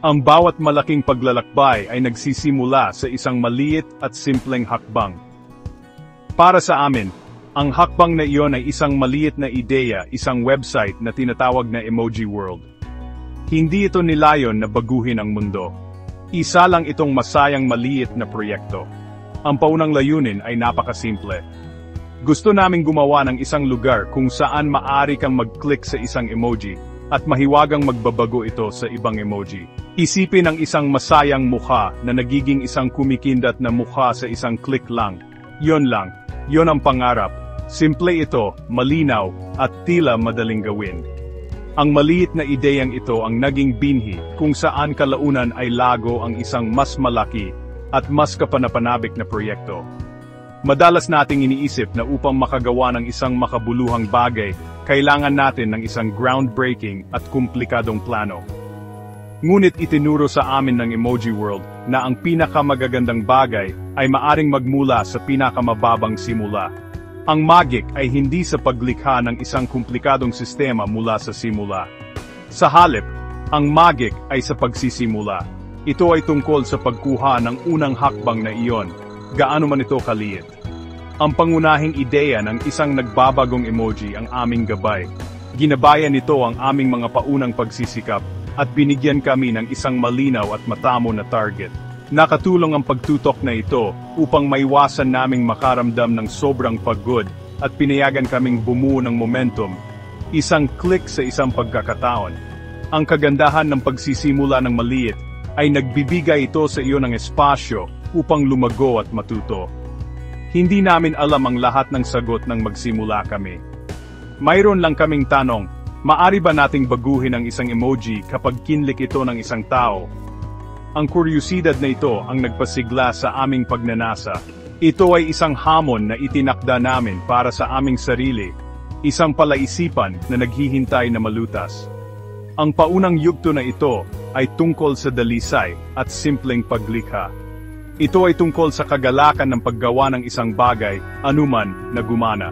Ang bawat malaking paglalakbay ay nagsisimula sa isang maliit at simpleng hakbang. Para sa amin, ang hakbang na iyon ay isang maliit na ideya, isang website na tinatawag na Emoji World. Hindi ito nilayon na baguhin ang mundo. Isa lang itong masayang maliit na proyekto. Ang paunang layunin ay napakasimple. Gusto naming gumawa ng isang lugar kung saan maaari kang mag-click sa isang emoji at mahiwagang magbabago ito sa ibang emoji. Isipin ang isang masayang mukha na nagiging isang kumikindat na mukha sa isang click lang. Yon lang, yon ang pangarap. Simple ito, malinaw, at tila madaling gawin. Ang maliit na ideyang ito ang naging binhi kung saan kalaunan ay lago ang isang mas malaki at mas kapanapanabik na proyekto. Madalas nating iniisip na upang makagawa ng isang makabuluhang bagay, kailangan natin ng isang groundbreaking at komplikadong plano. Ngunit itinuro sa amin ng Emoji World na ang pinakamagagandang bagay ay maaring magmula sa pinakamababang simula. Ang magic ay hindi sa paglikha ng isang komplikadong sistema mula sa simula. Sa halip, ang magic ay sa pagsisimula. Ito ay tungkol sa pagkuha ng unang hakbang na iyon, gaano man ito kaliit. Ang pangunahing ideya ng isang nagbabagong emoji ang aming gabay. Ginabayan nito ang aming mga paunang pagsisikap, at binigyan kami ng isang malinaw at matamo na target. Nakatulong ang pagtutok na ito upang maiwasan naming makaramdam ng sobrang pagod at pinayagan kaming bumuo ng momentum. Isang click sa isang pagkakataon. Ang kagandahan ng pagsisimula ng maliit ay nagbibigay ito sa iyo ng espasyo upang lumago at matuto. Hindi namin alam ang lahat ng sagot nang magsimula kami. Mayroon lang kaming tanong, maari ba nating baguhin ang isang emoji kapag kinlik ito ng isang tao? Ang kuryusidad na ito ang nagpasigla sa aming pagnanasa. Ito ay isang hamon na itinakda namin para sa aming sarili, isang palaisipan na naghihintay na malutas. Ang paunang yugto na ito ay tungkol sa dalisay at simpleng paglikha. Ito ay tungkol sa kagalakan ng paggawa ng isang bagay, anuman na gumana.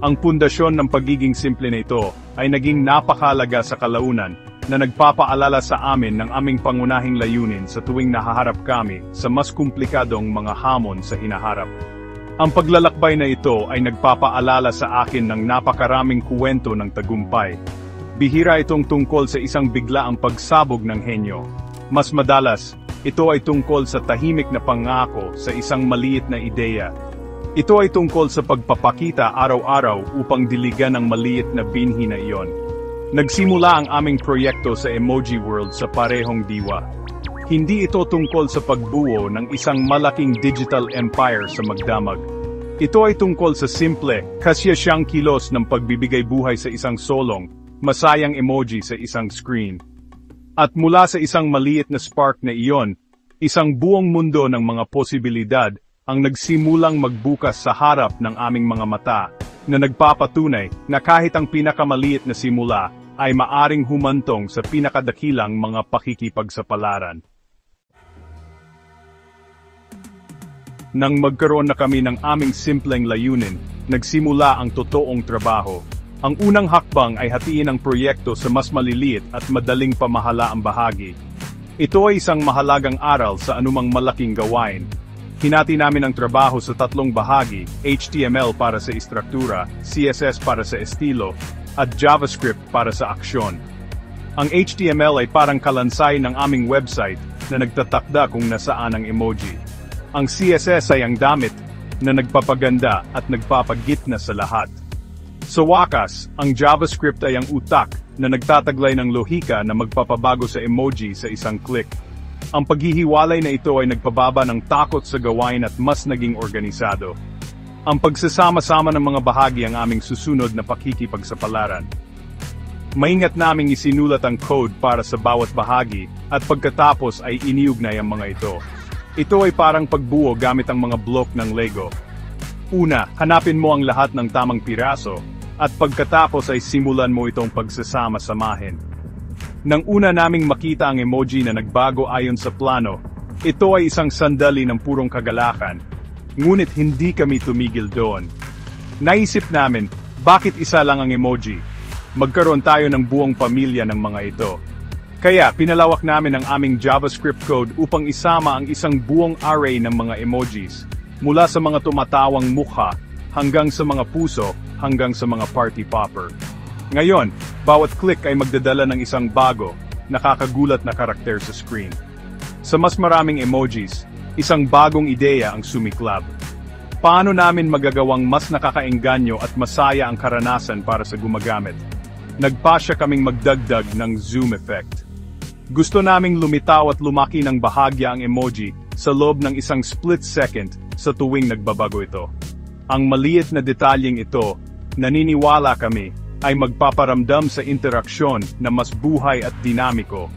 Ang pundasyon ng pagiging simple na ito ay naging napakahalaga sa kalaunan na nagpapaalala sa amin ng aming pangunahing layunin sa tuwing nahaharap kami sa mas komplikadong mga hamon sa hinaharap. Ang paglalakbay na ito ay nagpapaalala sa akin ng napakaraming kuwento ng tagumpay. Bihira itong tungkol sa isang biglaang pagsabog ng henyo. Mas madalas, ito ay tungkol sa tahimik na pangako sa isang maliit na ideya. Ito ay tungkol sa pagpapakita araw-araw upang diligan ang maliit na binhi na iyon. Nagsimula ang aming proyekto sa Emoji World sa parehong diwa. Hindi ito tungkol sa pagbuo ng isang malaking digital empire sa magdamag. Ito ay tungkol sa simple, kasyasyang kilos ng pagbibigay buhay sa isang solong, masayang emoji sa isang screen. At mula sa isang maliit na spark na iyon, isang buong mundo ng mga posibilidad ang nagsimulang magbukas sa harap ng aming mga mata, na nagpapatunay na kahit ang pinakamaliit na simula ay maaring humantong sa pinakadakilang mga pakikipagsapalaran. Nang magkaroon na kami ng aming simpleng layunin, nagsimula ang totoong trabaho. Ang unang hakbang ay hatiin ang proyekto sa mas maliliit at madaling pamahalaang bahagi. Ito ay isang mahalagang aral sa anumang malaking gawain. Hinati namin ang trabaho sa 3 bahagi, HTML para sa istruktura, CSS para sa estilo, at JavaScript para sa aksyon. Ang HTML ay parang kalansay ng aming website na nagtatakda kung nasaan ang emoji. Ang CSS ay ang damit na nagpapaganda at nagpapagitna sa lahat. Sa wakas, ang JavaScript ay ang utak na nagtataglay ng lohika na magpapabago sa emoji sa isang click. Ang paghihiwalay na ito ay nagpababa ng takot sa gawain at mas naging organisado. Ang pagsasama-sama ng mga bahagi ang aming susunod na pakikipagsapalaran. Maingat naming isinulat ang code para sa bawat bahagi, at pagkatapos ay iniugnay ang mga ito. Ito ay parang pagbuo gamit ang mga blok ng Lego. Una, hanapin mo ang lahat ng tamang piraso, at pagkatapos ay simulan mo itong pagsasama-samahin. Nang una naming makita ang emoji na nagbago ayon sa plano, ito ay isang sandali ng purong kagalakan. Ngunit hindi kami tumigil doon. Naisip namin, bakit isa lang ang emoji? Magkaroon tayo ng buong pamilya ng mga ito. Kaya pinalawak namin ang aming JavaScript code upang isama ang isang buong array ng mga emojis, mula sa mga tumatawang mukha, hanggang sa mga puso, hanggang sa mga party popper. Ngayon, bawat click ay magdadala ng isang bago, nakakagulat na karakter sa screen. Sa mas maraming emojis, isang bagong ideya ang sumiklab. Paano namin magagawang mas nakakaengganyo at masaya ang karanasan para sa gumagamit? Nagpasya kaming magdagdag ng zoom effect. Gusto naming lumitaw at lumaki ng bahagya ang emoji sa loob ng isang split second sa tuwing nagbabago ito. Ang maliit na detalyeng ito, naniniwala kami, ay magpaparamdam sa interaksyon na mas buhay at dinamiko.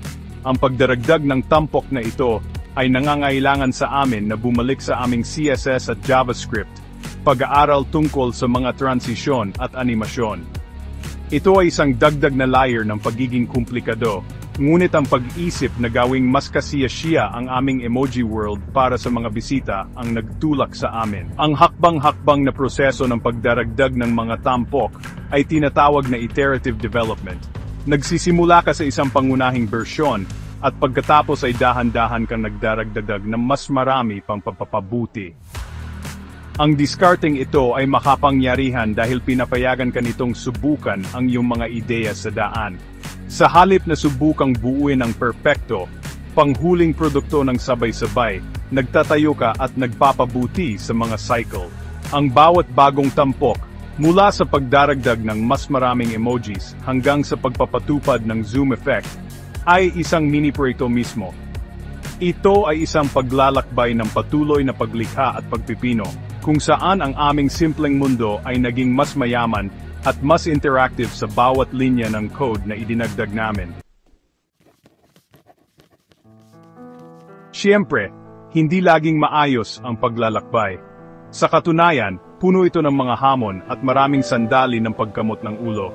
Ang pagdaragdag ng tampok na ito ay nangangailangan sa amin na bumalik sa aming CSS at JavaScript, pag-aaral tungkol sa mga transisyon at animasyon. Ito ay isang dagdag na layer ng pagiging komplikado, ngunit ang pag-isip na gawing mas kasiyasiya ang aming emoji world para sa mga bisita ang nagtulak sa amin. Ang hakbang-hakbang na proseso ng pagdaragdag ng mga tampok ay tinatawag na iterative development. Nagsisimula ka sa isang pangunahing bersyon, at pagkatapos ay dahan-dahan kang nagdaragdag ng mas marami pang papapabuti. Ang discarding ito ay makapangyarihan dahil pinapayagan ka nitong subukan ang iyong mga ideya sa daan. Sa halip na subukang buuin ang perpekto, panghuling produkto ng sabay-sabay, nagtatayo ka at nagpapabuti sa mga cycle. Ang bawat bagong tampok, mula sa pagdaragdag ng mas maraming emojis hanggang sa pagpapatupad ng zoom effect, ay isang mini-proyekto mismo. Ito ay isang paglalakbay ng patuloy na paglikha at pagpipino, kung saan ang aming simpleng mundo ay naging mas mayaman at mas interactive sa bawat linya ng code na idinagdag namin. Siyempre, hindi laging maayos ang paglalakbay. Sa katunayan, puno ito ng mga hamon at maraming sandali ng pagkamot ng ulo.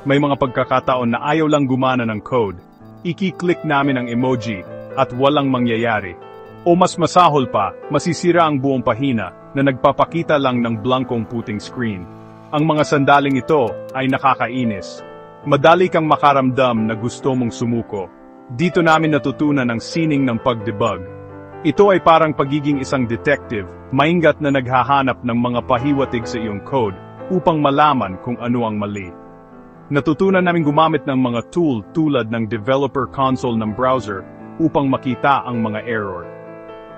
May mga pagkakataon na ayaw lang gumana ng code, iki-click namin ang emoji at walang mangyayari. O mas masahol pa, masisira ang buong pahina na nagpapakita lang ng blankong puting screen. Ang mga sandaling ito ay nakakainis. Madali kang makaramdam na gusto mong sumuko. Dito namin natutunan ang sining ng pag-debug. Ito ay parang pagiging isang detective, maingat na naghahanap ng mga pahiwatig sa iyong code upang malaman kung ano ang mali. Natutunan namin gumamit ng mga tool tulad ng developer console ng browser upang makita ang mga error.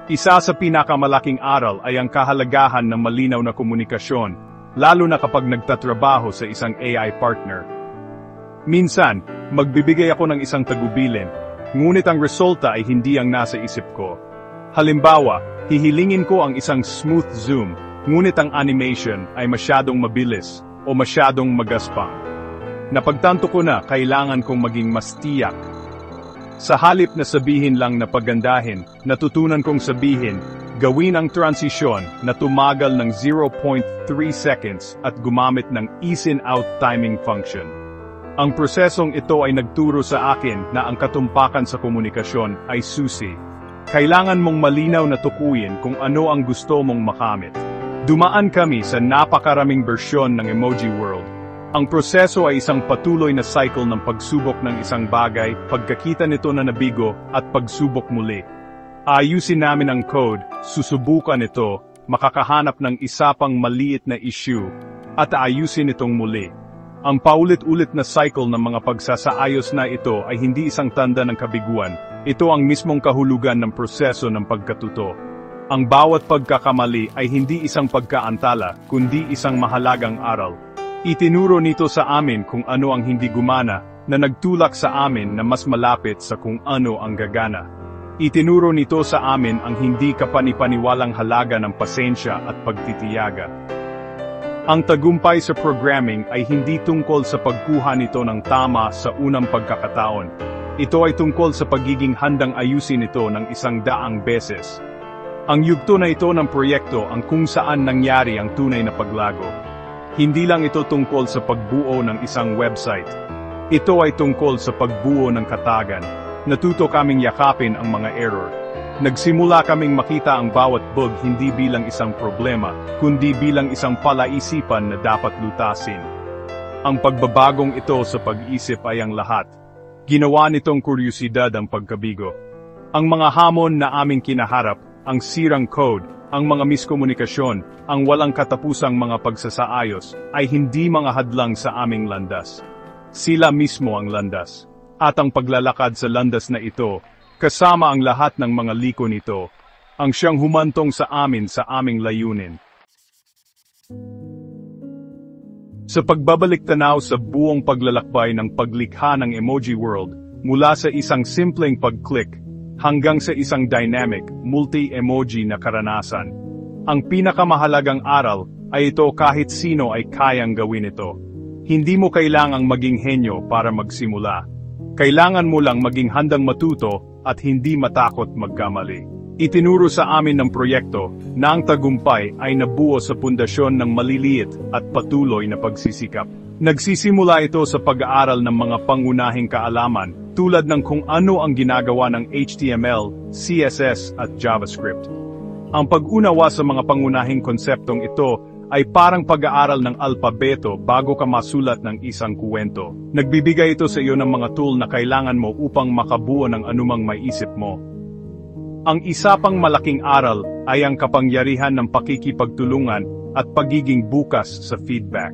Isa sa pinakamalaking aral ay ang kahalagahan ng malinaw na komunikasyon, lalo na kapag nagtatrabaho sa isang AI partner. Minsan, magbibigay ako ng isang tagubilin, ngunit ang resulta ay hindi ang nasa isip ko. Halimbawa, hihilingin ko ang isang smooth zoom, ngunit ang animation ay masyadong mabilis o masyadong magaspang. Napagtanto ko na kailangan kong maging mas tiyak. Sa halip na sabihin lang na pagandahin, natutunan kong sabihin, gawin ang transisyon na tumagal ng 0.3 seconds at gumamit ng ease-in-out timing function. Ang prosesong ito ay nagturo sa akin na ang katumpakan sa komunikasyon ay susi. Kailangan mong malinaw na tukuyin kung ano ang gusto mong makamit. Dumaan kami sa napakaraming bersyon ng Emoji World. Ang proseso ay isang patuloy na cycle ng pagsubok ng isang bagay, pagkakita nito na nabigo, at pagsubok muli. Ayusin namin ang code, susubukan ito, makakahanap ng isa pang maliit na issue, at ayusin itong muli. Ang paulit-ulit na cycle ng mga pagsasaayos na ito ay hindi isang tanda ng kabiguan, ito ang mismong kahulugan ng proseso ng pagkatuto. Ang bawat pagkakamali ay hindi isang pagkaantala, kundi isang mahalagang aral. Itinuro nito sa amin kung ano ang hindi gumana, na nagtulak sa amin na mas malapit sa kung ano ang gagana. Itinuro nito sa amin ang hindi kapanipaniwalang halaga ng pasensya at pagtitiyaga. Ang tagumpay sa programming ay hindi tungkol sa pagkuha nito ng tama sa unang pagkakataon. Ito ay tungkol sa pagiging handang ayusin ito ng 100 beses. Ang yugto na ito ng proyekto ang kung saan nangyari ang tunay na paglago. Hindi lang ito tungkol sa pagbuo ng isang website. Ito ay tungkol sa pagbuo ng katagan. Natuto kaming yakapin ang mga error. Nagsimula kaming makita ang bawat bug hindi bilang isang problema, kundi bilang isang palaisipan na dapat lutasin. Ang pagbabagong ito sa pag-isip ay ang lahat. Ginawa nitong kuryosidad ang pagkabigo. Ang mga hamon na aming kinaharap, ang sirang code, ang mga miskomunikasyon, ang walang katapusang mga pagsasaayos, ay hindi mga hadlang sa aming landas. Sila mismo ang landas. At ang paglalakad sa landas na ito, kasama ang lahat ng mga liko nito, ang siyang humantong sa amin sa aming layunin. Sa pagbabalik-tanaw sa buong paglalakbay ng paglikha ng emoji world, mula sa isang simpleng pag-click, hanggang sa isang dynamic, multi-emoji na karanasan. Ang pinakamahalagang aral ay ito kahit sino ay kayang gawin ito. Hindi mo kailangang maging henyo para magsimula. Kailangan mo lang maging handang matuto at hindi matakot magkamali. Itinuro sa amin ng proyekto na ang tagumpay ay nabuo sa pundasyon ng maliliit at patuloy na pagsisikap. Nagsisimula ito sa pag-aaral ng mga pangunahing kaalaman tulad ng kung ano ang ginagawa ng HTML, CSS at JavaScript. Ang pag-unawa sa mga pangunahing konseptong ito ay parang pag-aaral ng alpabeto bago ka masulat ng isang kuwento. Nagbibigay ito sa iyo ng mga tool na kailangan mo upang makabuo ng anumang maiisip mo. Ang isa pang malaking aral ay ang kapangyarihan ng pakikipagtulungan at pagiging bukas sa feedback.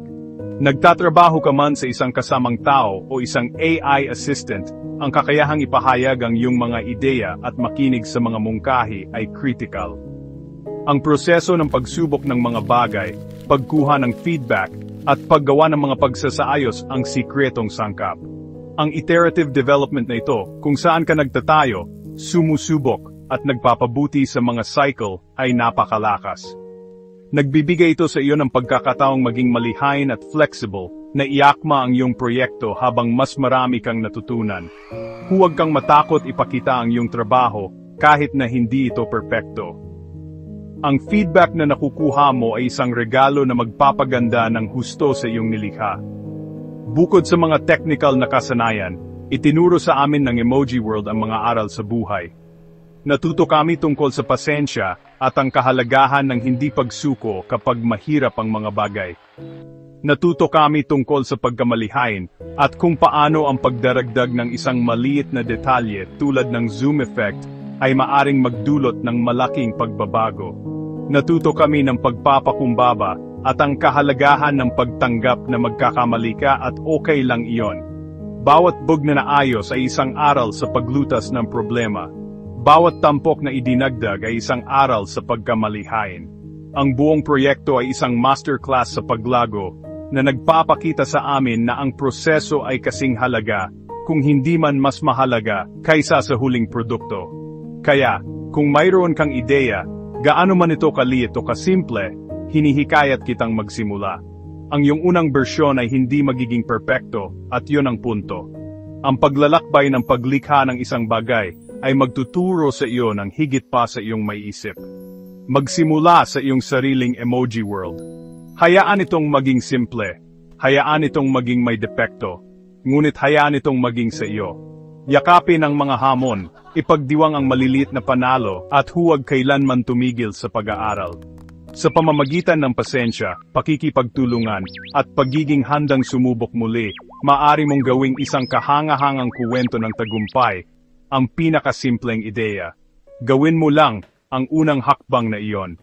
Nagtatrabaho ka man sa isang kasamang tao o isang AI assistant, ang kakayahang ipahayag ang iyong mga ideya at makinig sa mga mungkahi ay critical. Ang proseso ng pagsubok ng mga bagay, pagkuha ng feedback, at paggawa ng mga pagsasaayos ang sikretong sangkap. Ang iterative development na ito, kung saan ka nagtatayo, sumusubok, at nagpapabuti sa mga cycle, ay napakalakas. Nagbibigay ito sa iyo ng pagkakataong maging malihain at flexible, na iakma ang iyong proyekto habang mas marami kang natutunan. Huwag kang matakot ipakita ang iyong trabaho, kahit na hindi ito perpekto. Ang feedback na nakukuha mo ay isang regalo na magpapaganda ng husto sa iyong nilikha. Bukod sa mga technical na kasanayan, itinuro sa amin ng Emoji World ang mga aral sa buhay. Natuto kami tungkol sa pasensya at ang kahalagahan ng hindi pagsuko kapag mahirap ang mga bagay. Natuto kami tungkol sa pagkamalihain at kung paano ang pagdaragdag ng isang maliit na detalye tulad ng zoom effect ay maaring magdulot ng malaking pagbabago. Natuto kami ng pagpapakumbaba at ang kahalagahan ng pagtanggap na magkakamali ka at okay lang iyon. Bawat bug na naayos ay isang aral sa paglutas ng problema. Bawat tampok na idinagdag ay isang aral sa pagkamalihain. Ang buong proyekto ay isang masterclass sa paglago na nagpapakita sa amin na ang proseso ay kasing halaga, kung hindi man mas mahalaga, kaysa sa huling produkto. Kaya, kung mayroon kang ideya, gaano man ito kaliit o kasimple, hinihikayat kitang magsimula. Ang iyong unang bersyon ay hindi magiging perpekto, at yun ang punto. Ang paglalakbay ng paglikha ng isang bagay ay magtuturo sa iyo ng higit pa sa iyong maiisip. Magsimula sa iyong sariling emoji world. Hayaan itong maging simple. Hayaan itong maging may depekto. Ngunit hayaan itong maging sa iyo. Yakapin ang mga hamon, ipagdiwang ang maliliit na panalo, at huwag kailanman tumigil sa pag-aaral. Sa pamamagitan ng pasensya, pakikipagtulungan, at pagiging handang sumubok muli, maaari mong gawing isang kahanga-hangang kuwento ng tagumpay, ang pinakasimpleng ideya. Gawin mo lang ang unang hakbang na iyon.